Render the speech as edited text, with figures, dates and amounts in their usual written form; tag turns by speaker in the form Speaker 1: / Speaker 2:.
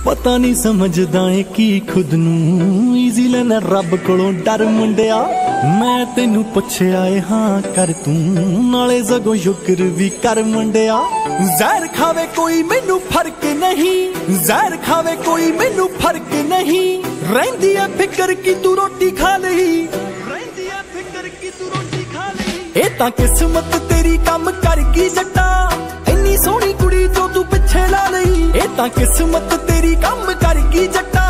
Speaker 1: पता नहीं समझदा है की खुद नू ईजी लेना रब कोलों डर मुंडिया। मैं तेनू पुछया है हाँ कर तू नाले जगों शुक्र भी कर मुंडिया। जहर खावे कोई मैनू फर्क नहीं, जहर खावे कोई मैनू फर्क नहीं। रहिंदी है फिकर की तू रोटी खा लई, रहिंदी है फिकर की तू रोटी खा लई। ए तां किस्मत तेरी कम कर गई जट्टा, इन्नी सोहनी कुड़ी जो तू पिछे ला लई। ए तां किस्मत तेरी कम कर गई जट्टा।